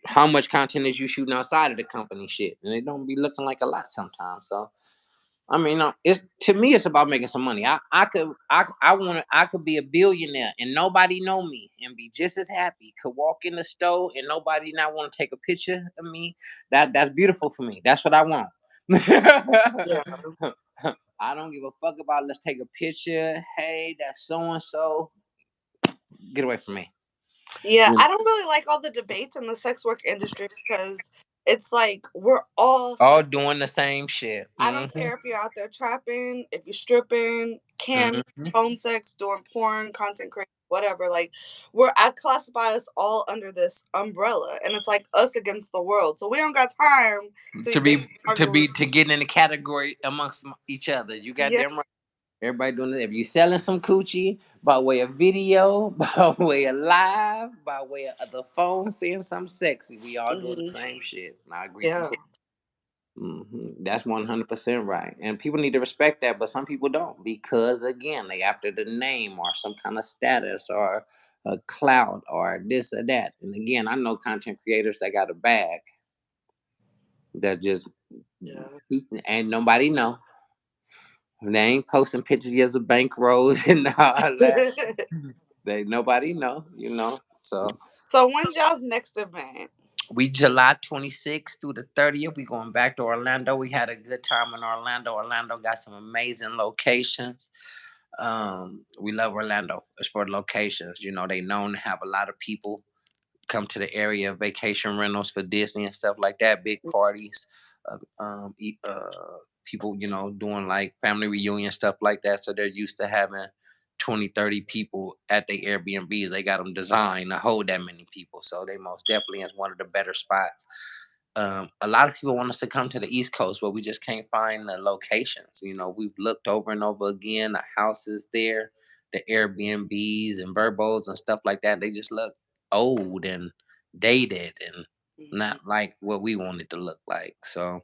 how much content is you shooting outside of the company shit, and it don't be looking like a lot sometimes. So I mean, it's to me, it's about making some money. I could be a billionaire and nobody know me and be just as happy. Could walk in the store and nobody not want to take a picture of me. That's beautiful for me. That's what I want. yeah. I don't give a fuck about let's take a picture. Hey, that's so and so. Get away from me. Yeah, You I know, don't really like all the debates in the sex work industry because it's like we're all all sex. doing the same shit. I don't care if you're out there trapping, if you're stripping, camming, Hmm. phone sex, doing porn, content creation, whatever. Like, I classify us all under this umbrella, and it's like us against the world. So we don't got time to be To bitching, be arguing. to get in the category amongst each other. You got Yeah. them right. Everybody doing it. If you selling some coochie by way of video, by way of live, by way of the phone, saying something sexy, we all doing the Hmm. same shit. And I agree Yeah. completely. That's 100% right, and people need to respect that. But some people don't because again, they after the name or some kind of status or a clout or this or that. And again, I know content creators that got a bag that just Yeah. ain't nobody know. They ain't posting pictures of bank rolls and all that. They nobody know. So So when's y'all's next event? we July 26th through the 30th. We going back to Orlando. We had a good time in Orlando. Orlando got some amazing locations. We love Orlando as for the locations. They known to have a lot of people come to the area, vacation rentals for Disney and stuff like that, big parties, people, doing like family reunion stuff like that. So they're used to having 20, 30 people at their Airbnbs. They got them designed to hold that many people. So they most definitely is one of the better spots. A lot of people want us to come to the East Coast, but we just can't find the locations. We've looked over and over again, the houses there, the Airbnbs and Verbos and stuff like that. They just look old and dated and Mhm. not like what we want it to look like. So,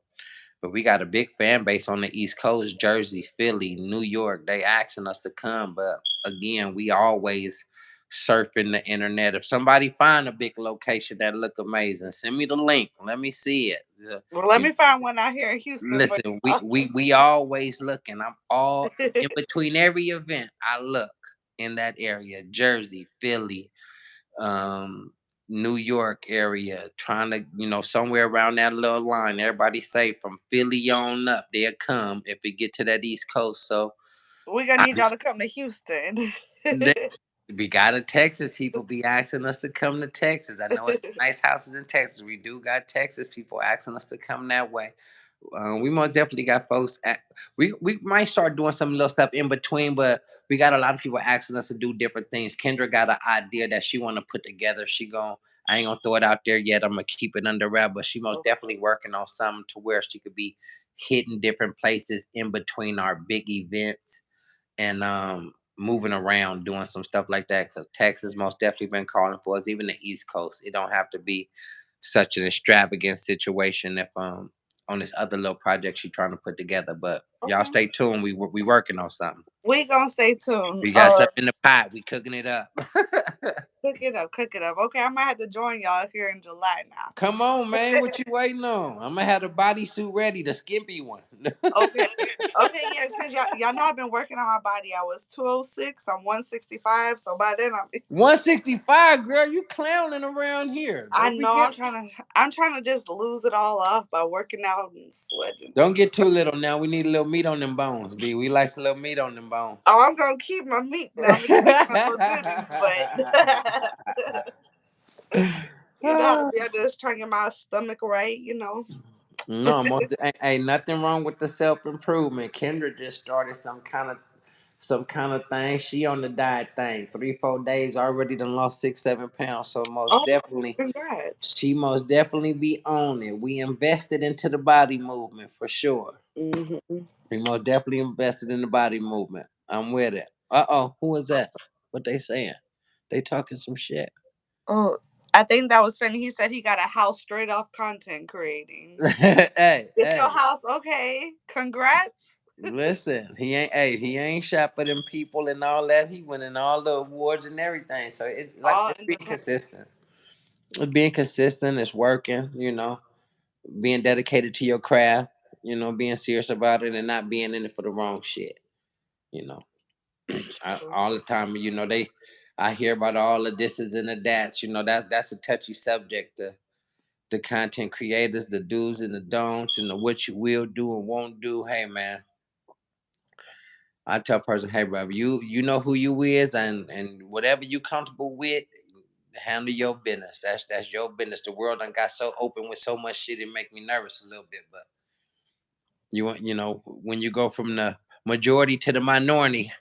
but we got a big fan base on the East Coast, Jersey, Philly, New York. They asking us to come, but again, we always surfing the internet. If somebody find a big location that look amazing, send me the link. Let me see it. Well, let You me find one out here in Houston for listen, you. we always looking. I'm all in between every event. I look in that area, Jersey, Philly, um, New York area, trying to, somewhere around that little line. Everybody say from Philly on up, they'll come if it get to that East Coast. So We gonna I need y'all to come to Houston. They, we got a Texas people be asking us to come to Texas. I know it's nice houses in Texas. We do got Texas people asking us to come that way. We most definitely got folks. We might start doing some little stuff in between, but we got a lot of people asking us to do different things. Kendra got an idea that she want to put together. I ain't gonna throw it out there yet. I'm gonna keep it under wrap, but she most Okay. definitely working on something to where she could be hitting different places in between our big events and moving around doing some stuff like that because Texas most definitely been calling for us, even the East Coast. It don't have to be such an extravagant situation if on this other little project she trying to put together. But y'all Okay. stay tuned. We working on something. We gonna stay tuned. We got something in the pot. We cooking it up. Cook it up, cook it up. Okay, I might have to join y'all here in July now. Come on, man. What you waiting on? I'm gonna have the bodysuit ready, the skimpy one. Okay. Okay, yeah, because y'all know I've been working on my body. I was 206, I'm 165, so by then 165, girl. You clowning around here. I Don't be know getting. I'm trying to just lose it all off by working out and sweating. Don't get too little now. We need a little meat on them bones, B. We like a little meat on them bones. Oh, I'm gonna keep my meat now. I'm gonna keep my little goodies, but I'm just trying to get my stomach right, you know. No, ain't nothing wrong with the self improvement. Kendra just started some kind of thing. She on the diet thing. 3-4 days already done lost 6-7 pounds. So most Oh, definitely, congrats. she most definitely be on it. We invested into the body movement for sure. Hmm. We most definitely invested in the body movement. I'm with it. Who is that? What they saying? They talking some shit. Oh, I think that was funny. He said he got a house straight off content creating. Hey, Get your hey. house, okay. Congrats. Listen, he ain't shot for them people and all that. He winning all the awards and everything. So All it's being independent. consistent. It's being consistent, it's working, being dedicated to your craft, being serious about it and not being in it for the wrong shit. You know. All the time, I hear about all the thises and the that's, that's a touchy subject. The content creators, the do's and the don'ts, and the what you will do and won't do. Hey man, I tell a person, hey brother, you know who you is, and whatever you comfortable with, handle your business. That's your business. The world done got so open with so much shit, it make me nervous a little bit. But when you go from the majority to the minority,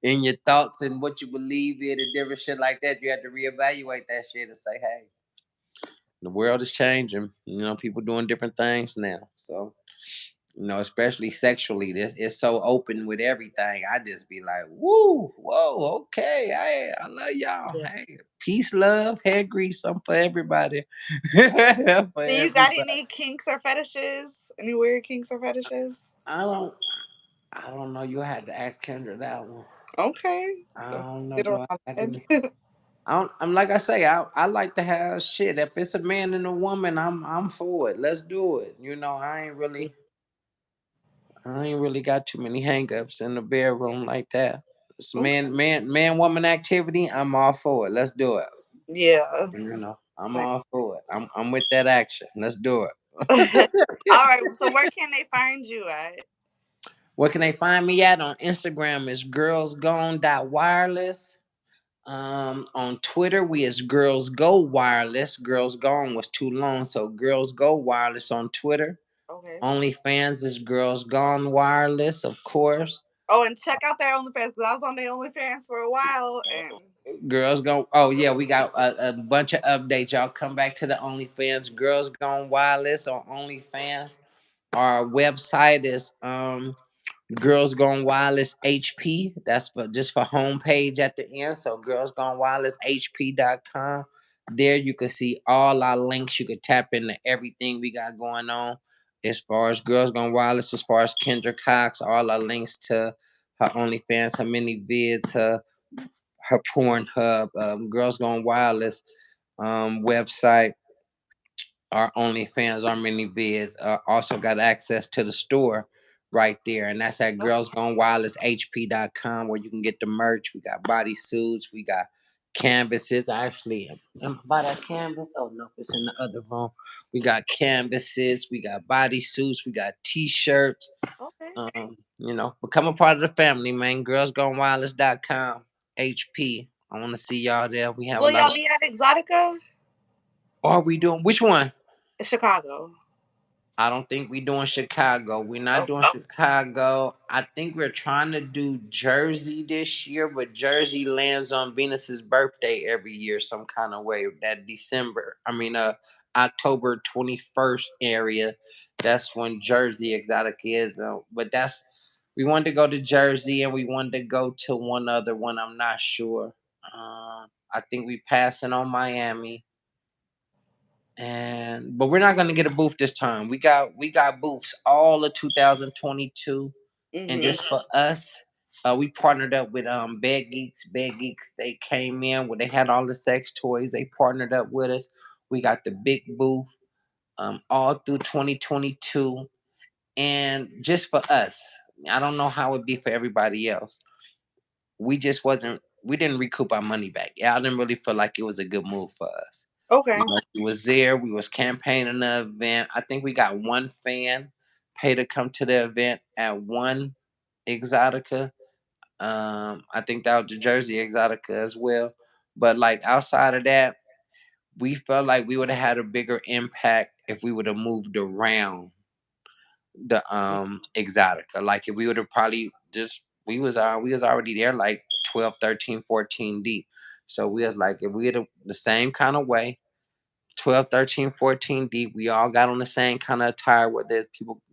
in your thoughts and what you believe in and different shit like that, you have to reevaluate that shit and say, hey, the world is changing. People doing different things now. So especially sexually. This it's so open with everything. I just be like, woo, whoa, okay. Hey, I love y'all. Yeah. Hey, peace, love, hair grease, something for everybody. For Do you got everybody. any kinks or fetishes? Any weird kinks or fetishes? I don't I don't know. You had to ask Kendra that one. Okay. I don't know. Get Do around I got any? that. I'm like I say, I like to have shit. If it's a man and a woman, I'm for it. Let's do it. I ain't really got too many hangups in the bedroom like that. It's Okay. woman activity. I'm all for it. Let's do it. Yeah. I'm Like, all for it. I'm with that action. Let's do all it. right. So where can they find you at? Where can they find me at on Instagram? Is girlsgone.wireless. On Twitter, we is Girls Go Wireless. Girls Gone was too long, so Girls Go Wireless on Twitter. Okay. OnlyFans is Girls Gone Wireless, of course. Oh, and check out their OnlyFans because I was on their OnlyFans for a while, and Girls Gone. Oh yeah, we got a bunch of updates. Y'all come back to the OnlyFans. Girls Gone Wireless on OnlyFans. Our website is Girls Gone Wireless HP. That's for just for homepage at the end. So Girls Gone Wireless HP.com. There you can see all our links. You can tap into everything we got going on. As far as Girls Gone Wireless, as far as Kendra Cox, all our links to her OnlyFans, her mini vids, her Pornhub, Girls Gone Wireless website, our OnlyFans, our mini vids. Also got access to the store right there, and that's at Oh, girlsgonewirelesshp.com where you can get the merch. We got bodysuits, we got canvases. Actually, am I by that canvas? Oh no, it's in the other room. We got canvases, we got bodysuits, we got t-shirts. okay. Become a part of the family, man. Girlsgonewireless.com. HP. I want to see y'all there. We have a Will lot y'all of. be at Exotica? Are we doing which one? Chicago. I don't think we're doing Chicago. We're not Okay. doing Chicago. I think we're trying to do Jersey this year, but Jersey lands on Venus's birthday every year, some kind of way. That October 21st area. That's when Jersey Exotic is. But we wanted to go to Jersey and we wanted to go to one other one. I'm not sure. I think we passing on Miami. But we're not gonna get a booth this time. We got booths all of 2022, and Mhm. just for us, we partnered up with Bed Geeks. Bed Geeks, they came in where they had all the sex toys. They partnered up with us. We got the big booth all through 2022, and just for us. I don't know how it'd be for everybody else. We didn't recoup our money back. Yeah, I didn't really feel like it was a good move for us. Okay. We was there. We was campaigning the event. I think we got one fan pay to come to the event at one Exotica. I think that was the Jersey Exotica as well. But like outside of that, we felt like we would have had a bigger impact if we would have moved around the Exotica. Like if we would have probably just we was already there like 12, 13, 14 deep. So we was like if we had the same kind of way 12, 13, 14 deep. We all got on the same kind of attire, whether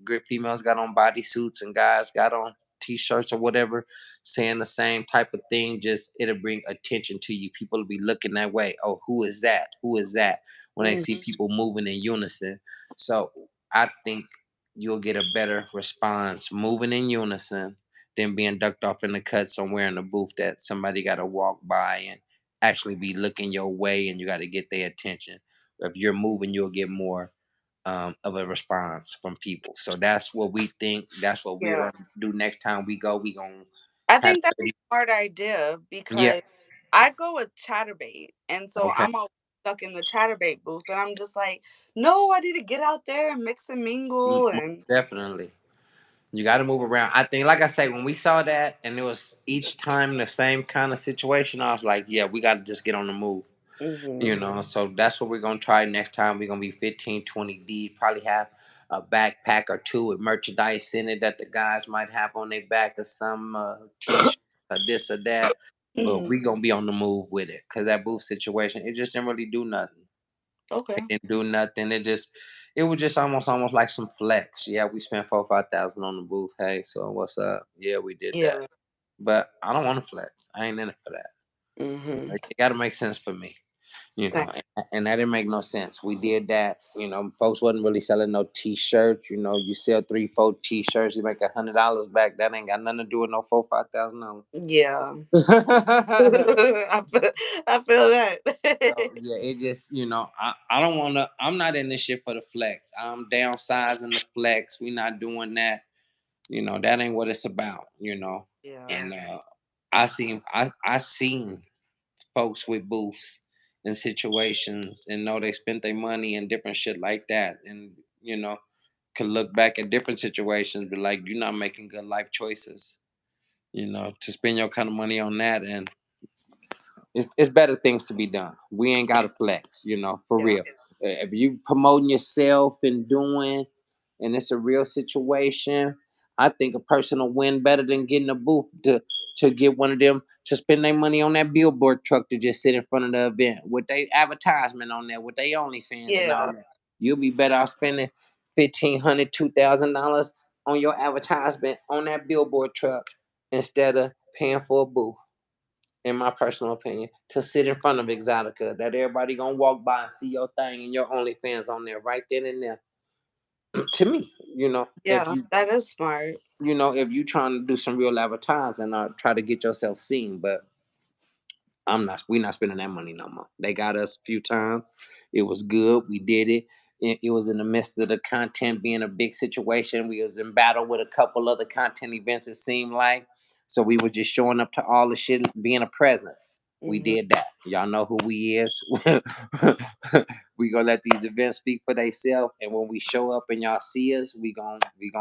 good females got on bodysuits and guys got on t-shirts or whatever, saying the same type of thing. Just it'll bring attention to you. People will be looking that way. Oh, who is that? Who is that? When they see Mhm. people moving in unison. So I think you'll get a better response moving in unison than being ducked off in the cut somewhere in the booth that somebody got to walk by and actually be looking your way and you got to get their attention. If you're moving, you'll get more of a response from people. So that's what we think. That's what we're Yeah. gonna do next time we go. We gonna I have think that's 30. a smart idea Yeah. because I go with Chatterbait, and so Okay. I'm always stuck in the Chatterbait booth, and I'm just like, no, I need to get out there and mix and mingle, Most and definitely. You got to move around. I think, like I say, when we saw that and it was each time the same kind of situation, I was like, yeah, we got to just get on the move. mhm. So that's what we're gonna try next time. We're gonna be 15, 20 deep, probably have a backpack or two with merchandise in it that the guys might have on their back or some t-shirt or this or that. But Mhm. we gonna be on the move with it because that booth situation, it just didn't really do nothing. Okay. It didn't do nothing. It was just almost like some flex. Yeah, we spent 4, 5 thousand on the booth. Hey, so what's up? Yeah, we did that. Yeah. But I don't want to flex. I ain't in it for that. Mhm. Like, it got to make sense for me. Same. And that didn't make no sense. We did that. Folks wasn't really selling no t-shirts. You sell 3, 4 t-shirts, you make $100 back. That ain't got nothing to do with no 4, 5 thousand dollars. Yeah. I feel, I feel So that. yeah, it just I don't want to. I'm not in this shit for the flex. I'm downsizing the flex. We not doing that. That ain't what it's about. Yeah. And I seen folks with booths in situations and know they spent their money and different shit like that and could look back at different situations be like you're not making good life choices to spend your kind of money on that and it's better things to be done. We ain't got to flex, for Yeah. real. If you promoting yourself and doing, and it's a real situation, I think a person will win better than getting a booth to get one of them to spend their money on that billboard truck to just sit in front of the event with their advertisement on there, with their OnlyFans and all Yeah. that. You'll be better off spending $1,500, $2,000 on your advertisement on that billboard truck instead of paying for a booth in my personal opinion, to sit in front of Exotica that everybody gonna walk by and see your thing and your OnlyFans on there right then and there. To me, if Yeah, that is smart. if you trying to do some real advertising or try to get yourself seen, but we're not spending that money no more. They got us a few times. It was good. We did it. It was in the midst of the content being a big situation. We was in battle with a couple other content events, it seemed like. So we were just showing up to all the shit, being a presence. We Mhm. did that. Y'all know who we is. We gonna let these events speak for themselves. And when we show up and y'all see us, we gonna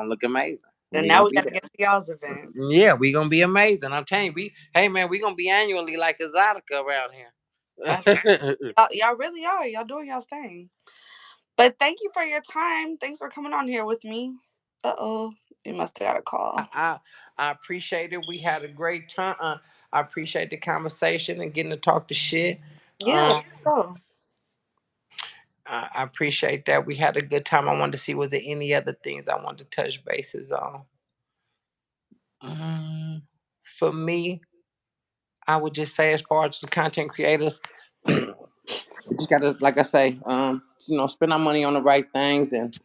look amazing. And We now gonna we be gotta there. get to y'all's event. Yeah, we gonna be amazing. I'm telling you, hey man, we gonna be annually like Exotica around That's here. y'all really are. Y'all doing y'all's thing. But thank you for your time. Thanks for coming on here with me. Uh-oh. You must have got a I, call. I I appreciate it. We had a great time. I appreciate the conversation and getting to talk the shit. Yeah, Um, so I appreciate that. We had a good time. I wanted to see was there any other things I wanted to touch bases on. For me, I would just say as far as the content creators, we just gotta, like I say, spend our money on the right things and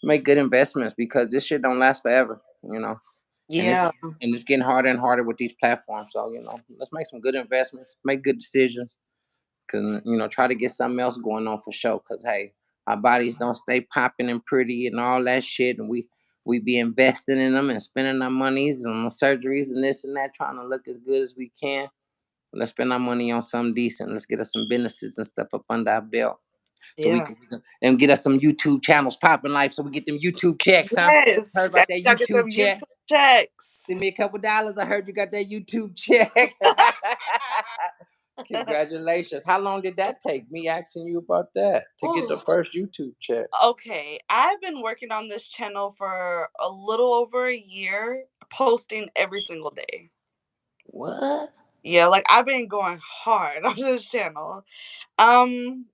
make good investments because this shit don't last forever, and it's yeah. and it's getting harder and harder with these platforms. So let's make some good investments, make good decisions, cause try to get something else going on for sure. Cause hey, our bodies don't stay popping and pretty and all that shit, and we be investing in them and spending our monies on surgeries and this and that, trying to look as good as we can. Let's spend our money on something decent. Let's get us some businesses and stuff up under our belt. So Yeah. and get us some YouTube channels popping life so we get them YouTube checks, huh? Yes. Heard about that Y'all get them YouTube check? YouTube checks. Send me a couple dollars. I heard you got that YouTube check. Congratulations. How long did that take? Me asking you about that to get the Oh, first YouTube check. okay. I've been working on this channel for a little over a year, posting every single day. What? Yeah, like I've been going hard on this channel. Um,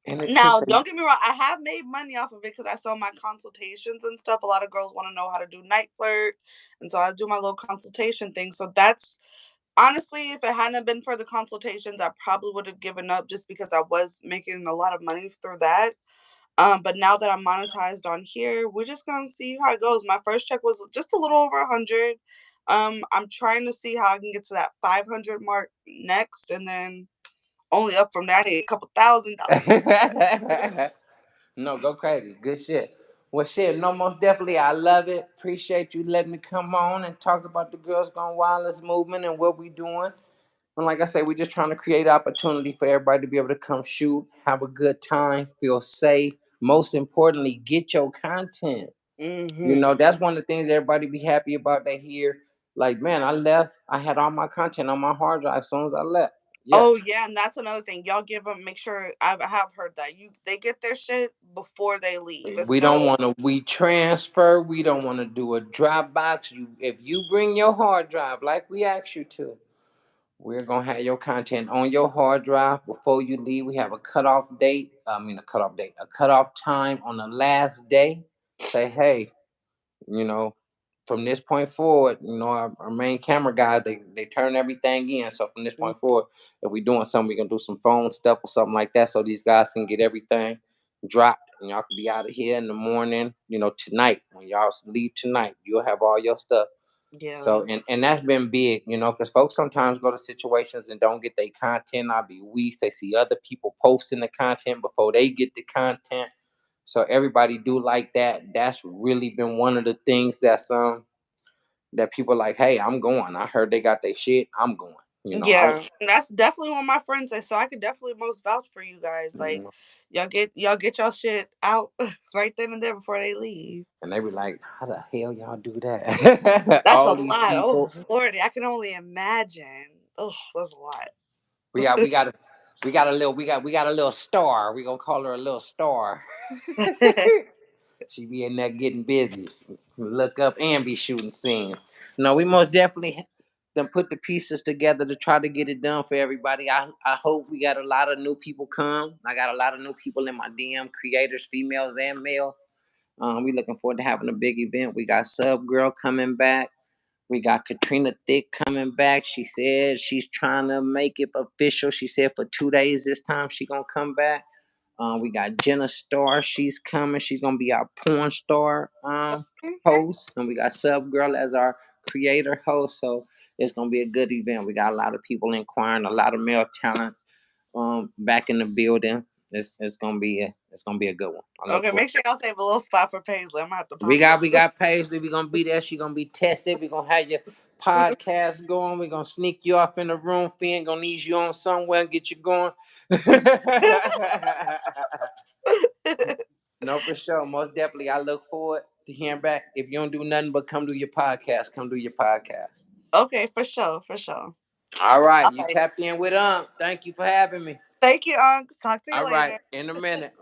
And it took Now, don't get me wrong, I have made money off of it because I sell my consultations and stuff. A lot of girls want to know how to do night flirt, and so I do my little consultation thing. So that's honestly, if it hadn't been for the consultations, I probably would have given up just because I was making a lot of money through that. But now that I'm monetized on here, we're just gonna see how it goes. My first check was just a little over 100. I'm trying to see how I can get to that 500 mark next, and then only up from there. I need a couple $1,000. No, go crazy. Good shit. Well, shit, no, most definitely. I love it. Appreciate you letting me come on and talk about the Girls Gone Wireless movement and what we doing. And like I said, we're just trying to create opportunity for everybody to be able to come shoot, have a good time, feel safe. Most importantly, get your content. Hmm. That's one of the things everybody be happy about. They hear, like, man, I left. I had all my content on my hard drive as soon as I left. Oh, Yes. yeah, and that's another thing. Y'all give them make sure I have heard that they get their shit before they leave. It's We don't no want to we transfer. We don't want to do a Dropbox. If you bring your hard drive like we asked you to, we're gonna have your content on your hard drive before you leave. We have a cutoff date. I mean, a cutoff time on the last day. Say, hey, you know, from this point forward, our main camera guys, they turn everything in. So from this mm, point forward, if we're doing something, we're gonna do some phone stuff or something like that, so these guys can get everything dropped and y'all can be out of here in the morning. Tonight when y'all leave tonight, you'll have all your stuff. yeah. So and that's been big, because folks sometimes go to situations and don't get their content. I'll be weeks. They see other people posting the content before they get the content. So everybody do like that. That's really been one of the things that people like, hey, I'm going. I heard they got their shit. I'm going. Yeah. And that's definitely what my friends say. So I could definitely most vouch for you guys. Like Mm, y'all get y'all shit out right then and there before they leave. and they be like, how the hell y'all do that? That's a All these lot. Oh people. Lordy, I can only imagine. Oh, that's a lot. We got we got a we got a little we got a little star. We gonna call her a little star. She be in there getting busy. Look up and be shooting scenes. No, we most definitely done put the pieces together to try to get it done for everybody. I hope we got a lot of new people come. I got a lot of new people in my DM, creators, females and males. We looking forward to having a big event. We got Sub Girl coming back. We got Katrina Thick coming back. She said she's trying to make it official. She said for 2 days this time she gonna come back. We got Jenna Star. She's coming. She's gonna be our porn star Okay. host, and we got Sub Girl as our creator host. So it's gonna be a good event. We got a lot of people inquiring, a lot of male talents back in the building. It's gonna be a good one. I look Okay, forward. make sure y'all save a little spot for Paisley. I'm gonna have to We pop got up. we got Paisley. We're gonna be there. She gonna be tested. We're gonna have your podcast going. We're gonna sneak you off in the room. Finn gonna need you on somewhere and get you going. No, for sure. Most definitely. I look forward to hearing back. If you don't do nothing but come do your podcast, come do your podcast. Okay, for sure, for sure. All right. All You right. tapped in with Thank you for having me. Thank you, Unc. Talk to you All right. later. In a minute.